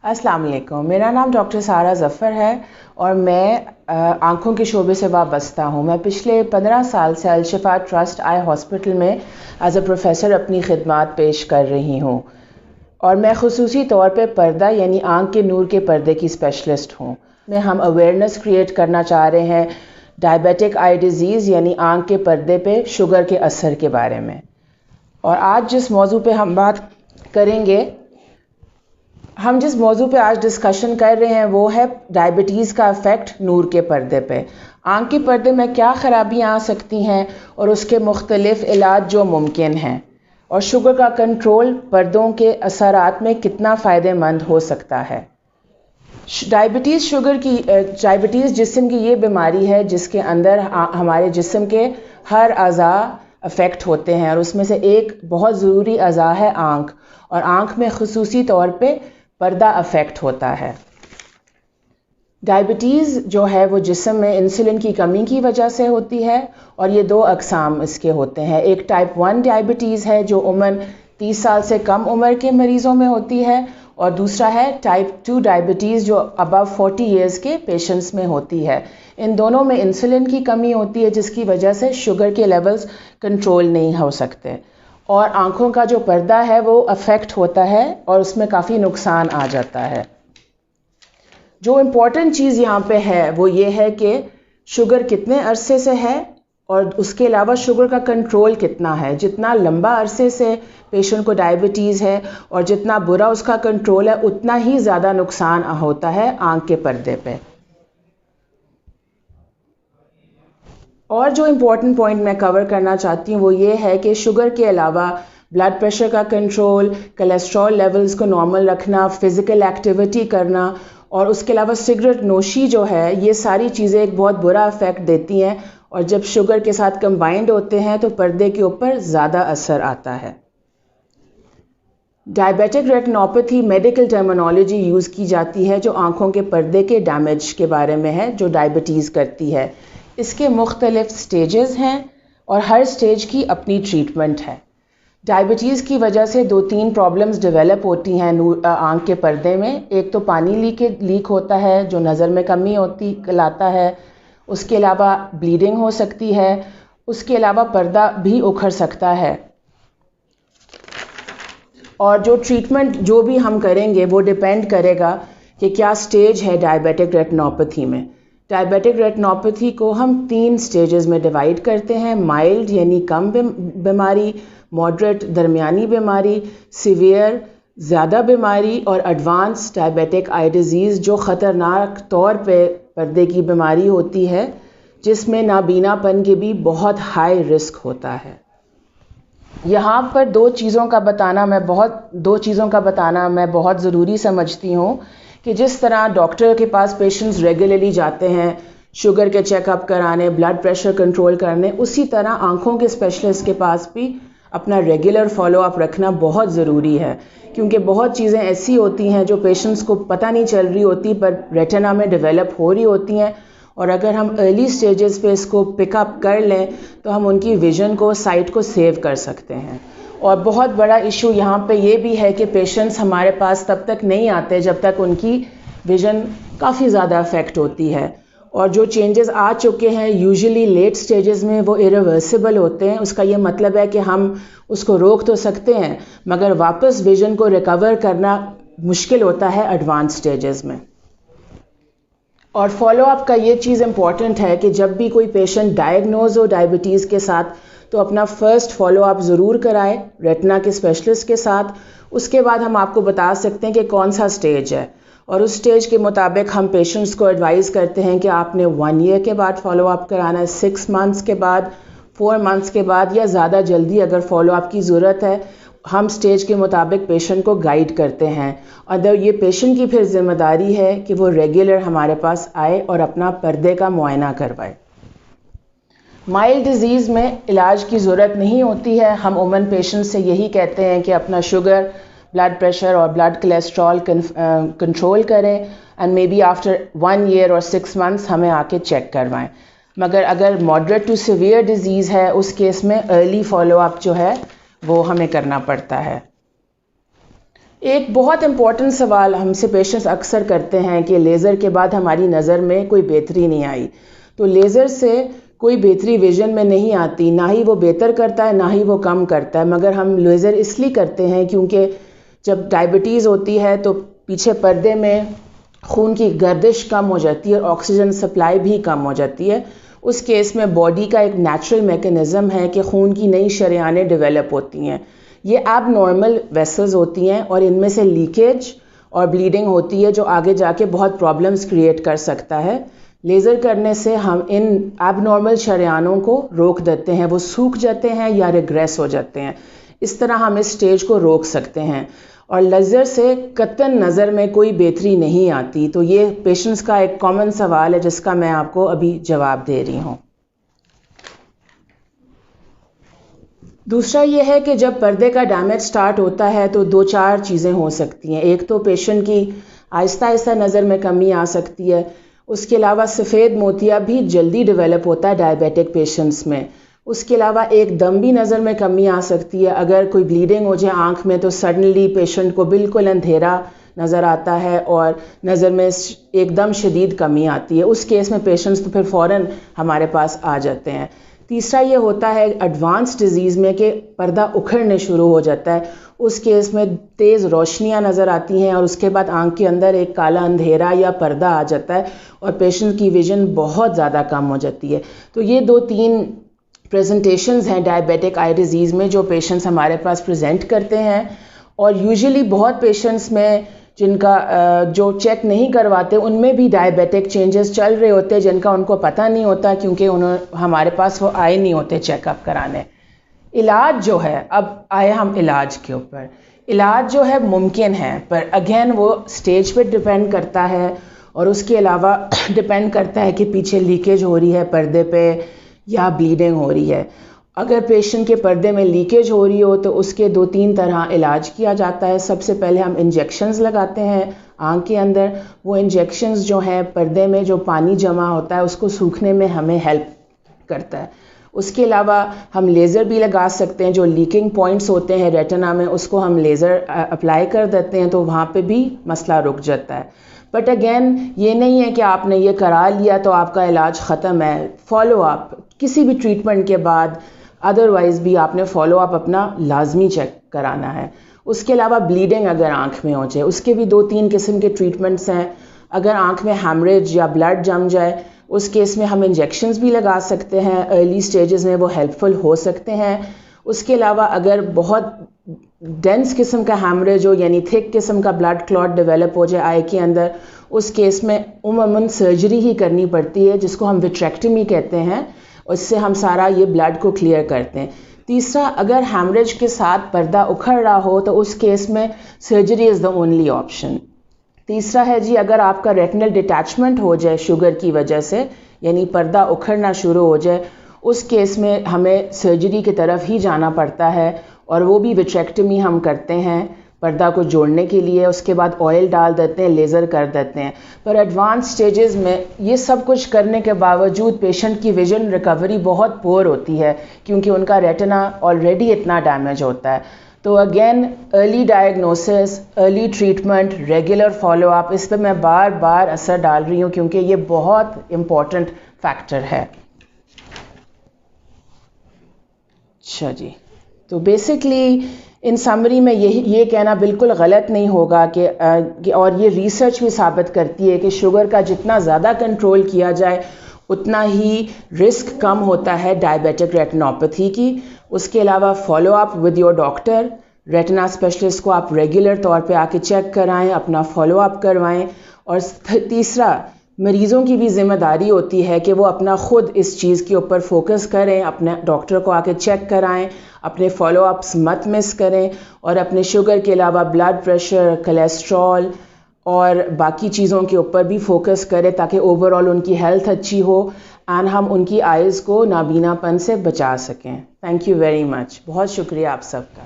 अस्सलाम वालेकुम, मेरा नाम डॉक्टर सारा ज़फ़र है और मैं आँखों के शोबे से वाबस्ता हूँ। मैं पिछले 15 साल से अल-शिफ़ा ट्रस्ट आई हॉस्पिटल में एज अ प्रोफ़ेसर अपनी खिदमात पेश कर रही हूँ और मैं ख़ुसूसी तौर पे पर्दा यानी आँख के नूर के पर्दे की स्पेशलिस्ट हूँ। में हम अवेयरनेस क्रिएट करना चाह रहे हैं डायबिटिक आई डिज़ीज़ यानी आँख के पर्दे पे शुगर के असर के बारे में। और आज जिस मौजू पे हम बात करेंगे, हम जिस मौजू पे आज डिस्कशन कर रहे हैं वो है डायबिटीज़ का इफ़ेक्ट नूर के पर्दे पे। आँख के पर्दे में क्या ख़राबियाँ आ सकती हैं और उसके मुख्तलिफ़ इलाज जो मुमकिन हैं, और शुगर का कंट्रोल पर्दों के असरात में कितना फ़ायदेमंद हो सकता है। डायबिटीज़ जिस्म की ये बीमारी है जिसके अंदर हमारे जिस्म के हर अज़ा अफेक्ट होते हैं और उसमें से एक बहुत ज़रूरी अज़ा है आँख, और आँख में ख़ुसूसी तौर पे पर्दा अफेक्ट होता है। डायबिटीज़ जो है वो जिस्म में इंसुलिन की कमी की वजह से होती है और ये दो अक़साम इसके होते हैं। एक टाइप 1 डायबिटीज़ है जो उमूमन 30 साल से कम उम्र के मरीज़ों में होती है, और दूसरा है टाइप 2 डायबिटीज़ जो अबव 40 इयर्स के पेशेंट्स में होती है। इन दोनों में इंसुलिन की कमी होती है जिसकी वजह से शुगर के लेवल्स कंट्रोल नहीं हो सकते और आँखों का जो पर्दा है वो अफेक्ट होता है और उसमें काफ़ी नुकसान आ जाता है। जो इम्पोर्टेंट चीज़ यहाँ पे है वो ये है कि शुगर कितने अरसे से है और उसके अलावा शुगर का कंट्रोल कितना है। जितना लंबा अरसे से पेशेंट को डायबिटीज़ है और जितना बुरा उसका कंट्रोल है उतना ही ज़्यादा नुकसान होता है आँख के पर्दे पे। और जो इम्पोर्टेंट पॉइंट मैं कवर करना चाहती हूँ वो ये है कि शुगर के अलावा ब्लड प्रेशर का कंट्रोल, कोलेस्ट्रॉल लेवल्स को नॉर्मल रखना, फ़िज़िकल एक्टिविटी करना और उसके अलावा सिगरेट नोशी जो है, ये सारी चीज़ें एक बहुत बुरा इफ़ेक्ट देती हैं और जब शुगर के साथ कंबाइंड होते हैं तो पर्दे के ऊपर ज़्यादा असर आता है। Diabetic retinopathy medical terminology use की जाती है जो आँखों के पर्दे के डैमेज के बारे में है जो डायबिटीज़ करती है। इसके मुख्तलिफ स्टेजेस हैं और हर स्टेज की अपनी ट्रीटमेंट है। डायबिटीज़ की वजह से 2-3 प्रॉब्लम्स डेवलप होती हैं आँख के पर्दे में। एक तो पानी लीक होता है जो नज़र में कमी लाता है, उसके अलावा ब्लीडिंग हो सकती है, उसके अलावा पर्दा भी उखड़ सकता है। और जो ट्रीटमेंट जो भी हम करेंगे वो डिपेंड करेगा कि क्या स्टेज है डायबिटिक रेटिनोपैथी में। डायबिटिक रेटिनोपैथी को हम 3 स्टेजेस में डिवाइड करते हैं, माइल्ड यानी कम बीमारी, मॉडरेट दरमियानी बीमारी, सीवियर ज़्यादा बीमारी और एडवांस डायबिटिक आई डिज़ीज़ जो ख़तरनाक तौर पे पर्दे की बीमारी होती है जिसमें नाबीनापन के भी बहुत हाई रिस्क होता है। यहाँ पर दो चीज़ों का बताना मैं बहुत ज़रूरी समझती हूँ कि जिस तरह डॉक्टर के पास पेशेंट्स रेगुलरली जाते हैं शुगर के चेकअप कराने, ब्लड प्रेशर कंट्रोल करने, उसी तरह आँखों के स्पेशलिस्ट के पास भी अपना रेगुलर फॉलोअप रखना बहुत ज़रूरी है, क्योंकि बहुत चीज़ें ऐसी होती हैं जो पेशेंट्स को पता नहीं चल रही होती पर रेटिना में डेवलप हो रही होती हैं, और अगर हम अर्ली स्टेजेस पे इसको पिकअप कर लें तो हम उनकी विज़न को, साइट को सेव कर सकते हैं। और बहुत बड़ा इशू यहाँ पे ये भी है कि पेशेंट्स हमारे पास तब तक नहीं आते जब तक उनकी विज़न काफ़ी ज़्यादा अफेक्ट होती है, और जो चेंजेस आ चुके हैं यूजुअली लेट स्टेजेस में वो इरिवर्सिबल होते हैं। उसका ये मतलब है कि हम उसको रोक तो सकते हैं मगर वापस विज़न को रिकवर करना मुश्किल होता है एडवांस स्टेजेस में। और फॉलोअप का ये चीज़ इम्पॉर्टेंट है कि जब भी कोई पेशेंट डायग्नोज हो डायबिटीज़ के साथ तो अपना फ़र्स्ट फॉलोअप ज़रूर कराए रेटिना के स्पेशलिस्ट के साथ। उसके बाद हम आपको बता सकते हैं कि कौन सा स्टेज है, और उस स्टेज के मुताबिक हम पेशेंट्स को एडवाइज़ करते हैं कि आपने 1 ईयर के बाद फॉलोअप कराना है, 6 मंथ्स के बाद, 4 मंथ्स के बाद, या ज़्यादा जल्दी अगर फॉलोअप की ज़रूरत है हम स्टेज के मुताबिक पेशेंट को गाइड करते हैं। अगर ये पेशेंट की फिर जिम्मेदारी है कि वो रेगुलर हमारे पास आए और अपना पर्दे का मुआयना करवाए। माइल्ड डिज़ीज़ में इलाज की ज़रूरत नहीं होती है। हम उमूमन पेशेंट से यही कहते हैं कि अपना शुगर, ब्लड प्रेशर और ब्लड कोलेस्ट्रॉल कंट्रोल करें and may be after 1 year और 6 मंथ्स हमें आके चेक करवाएं। मगर अगर मॉडरेट टू सीवियर डिज़ीज़ है उस केस में अर्ली फॉलोअप जो है वो हमें करना पड़ता है। ایک بہت امپورٹنٹ سوال ہم سے پیشنٹس اکثر کرتے ہیں کہ لیزر کے بعد ہماری نظر میں کوئی بہتری نہیں آئی. تو لیزر سے کوئی بہتری ویژن میں نہیں آتی، نہ ہی وہ بہتر کرتا ہے نہ ہی وہ کم کرتا ہے، مگر ہم لیزر اس لیے کرتے ہیں کیونکہ جب ڈائبٹیز ہوتی ہے تو پیچھے پردے میں خون کی گردش کم ہو جاتی ہے اور آکسیجن سپلائی بھی کم ہو جاتی ہے. اس کیس میں باڈی کا ایک نیچرل میکانزم ہے کہ خون کی نئی شریانیں ڈیولپ ہوتی ہیں. یہ ایب نارمل ویسلز ہوتی ہیں اور ان میں سے لیکیج اور بلیڈنگ ہوتی ہے جو آگے جا کے بہت پرابلمز کریٹ کر سکتا ہے. لیزر کرنے سے ہم ان ایب نارمل شریانوں کو روک دیتے ہیں، وہ سوکھ جاتے ہیں یا ریگریس ہو جاتے ہیں. اس طرح ہم اس سٹیج کو روک سکتے ہیں. اور لیزر سے قطعاً نظر میں کوئی بہتری نہیں آتی. تو یہ پیشنٹس کا ایک کامن سوال ہے جس کا میں آپ کو ابھی جواب دے رہی ہوں. دوسرا یہ ہے کہ جب پردے کا ڈیمیج سٹارٹ ہوتا ہے تو 2-4 چیزیں ہو سکتی ہیں. ایک تو پیشنٹ کی آہستہ آہستہ نظر میں کمی آ سکتی ہے. اس کے علاوہ سفید موتیا بھی جلدی ڈیولپ ہوتا ہے ڈائبیٹک پیشنٹس میں. اس کے علاوہ ایک دم بھی نظر میں کمی آ سکتی ہے. اگر کوئی بلیڈنگ ہو جائے آنکھ میں تو سڈنلی پیشنٹ کو بالکل اندھیرا نظر آتا ہے اور نظر میں ایک دم شدید کمی آتی ہے. اس کیس میں پیشنٹس تو پھر فوراً ہمارے پاس آ جاتے ہیں. تیسرا یہ ہوتا ہے ایڈوانس ڈیزیز میں کہ پردہ اکھڑنے شروع ہو جاتا ہے. اس کیس میں تیز روشنیاں نظر آتی ہیں اور اس کے بعد آنکھ کے اندر ایک کالا اندھیرا یا پردہ آ جاتا ہے اور پیشنٹ کی ویژن بہت زیادہ کم ہو جاتی ہے. تو یہ 2-3 پریزنٹیشنز ہیں ڈائبیٹک آئی ڈیزیز میں جو پیشنٹس ہمارے پاس پریزنٹ کرتے ہیں. اور یوزلی بہت پیشنٹس میں جن کا جو چیک نہیں کرواتے ان میں بھی ڈائبیٹک چینجز چل رہے ہوتے ہیں جن کا ان کو پتہ نہیں ہوتا کیونکہ ہمارے پاس وہ آئے نہیں ہوتے چیک اپ کرانے. علاج جو ہے، اب آئے ہم علاج کے اوپر. علاج جو ہے ممکن ہے پر اگین وہ سٹیج پہ ڈیپینڈ کرتا ہے اور اس کے علاوہ ڈیپینڈ کرتا ہے کہ پیچھے لیکیج ہو رہی ہے پردے پہ یا بلیڈنگ ہو رہی ہے. اگر پیشنٹ کے پردے میں لیکیج ہو رہی ہو تو اس کے 2-3 طرح علاج کیا جاتا ہے. سب سے پہلے ہم انجیکشنز لگاتے ہیں آنکھ کے اندر. وہ انجیکشنز جو ہیں پردے میں جو پانی جمع ہوتا ہے اس کو سوکھنے میں ہمیں ہیلپ کرتا ہے. اس کے علاوہ ہم لیزر بھی لگا سکتے ہیں. جو لیکنگ پوائنٹس ہوتے ہیں ریٹنا میں اس کو ہم لیزر اپلائی کر دیتے ہیں تو وہاں پہ بھی مسئلہ رک جاتا ہے. بٹ اگین یہ نہیں ہے کہ آپ نے یہ کرا لیا تو آپ کا علاج ختم ہے. فالو اپ کسی بھی ٹریٹمنٹ کے بعد ادروائز بھی آپ نے فالو اپ اپنا لازمی چیک کرانا ہے. اس کے علاوہ بلیڈنگ اگر آنکھ میں ہو جائے اس کے بھی 2-3 قسم کے ٹریٹمنٹس ہیں. اگر آنکھ میں ہیمریج یا بلڈ جم جائے اس کیس میں ہم انجیکشنز بھی لگا سکتے ہیں. ارلی سٹیجز میں وہ ہیلپ فل ہو سکتے ہیں. اس کے علاوہ اگر بہت ڈینس قسم کا ہیمریج ہو یعنی تھک قسم کا بلڈ کلاٹ ڈیولپ ہو جائے آئی کے اندر اس کیس میں عموماً سرجری ہی کرنی پڑتی ہے جس کو ہم وٹریکٹمی کہتے ہیں. اس سے ہم سارا یہ بلڈ کو کلیئر کرتے ہیں. تیسرا اگر ہیمریج کے ساتھ پردہ اکھڑ رہا ہو تو اس کیس میں surgery is the only option. تیسرا ہے جی اگر آپ کا ریٹنل ڈیٹیچمنٹ ہو جائے شوگر کی وجہ سے یعنی پردہ اکھڑنا شروع ہو جائے اس کیس میں ہمیں سرجری کی طرف ہی جانا پڑتا ہے اور وہ بھی وٹریکٹمی ہم کرتے ہیں پردہ کو جوڑنے کے لیے. اس کے بعد آئل ڈال دیتے ہیں لیزر کر دیتے ہیں. پر ایڈوانس سٹیجز میں یہ سب کچھ کرنے کے باوجود پیشنٹ کی ویژن ریکوری بہت پور ہوتی ہے کیونکہ ان کا ریٹنا آلریڈی اتنا ڈیمیج ہوتا ہے. تو again early diagnosis, early treatment, regular follow up, اس پہ میں بار بار اثر ڈال رہی ہوں کیونکہ یہ بہت امپورٹنٹ فیکٹر ہے. اچھا جی، تو بیسکلی ان سمری میں یہ کہنا بالکل غلط نہیں ہوگا کہ اور یہ ریسرچ بھی ثابت کرتی ہے کہ شوگر کا جتنا زیادہ کنٹرول کیا جائے اتنا ہی رسک کم ہوتا ہے ڈائبیٹک ریٹنوپیتھی کی. اس کے علاوہ follow up with your doctor, retina specialist کو آپ ریگولر طور پہ آ کے چیک کرائیں، اپنا فالو اپ کروائیں. اور تیسرا مریضوں کی بھی ذمہ داری ہوتی ہے کہ وہ اپنا خود اس چیز کے اوپر فوکس کریں، اپنے ڈاکٹر کو آ کے چیک کرائیں، اپنے فالو اپس مت مس کریں اور اپنے شوگر کے علاوہ بلڈ پریشر، کولیسٹرول اور باقی چیزوں کے اوپر بھی فوکس کریں تاکہ اوور آل ان کی ہیلتھ اچھی ہو اینڈ ہم ان کی آئیز کو نابینا پن سے بچا سکیں. Thank you very much. بہت شکریہ آپ سب کا.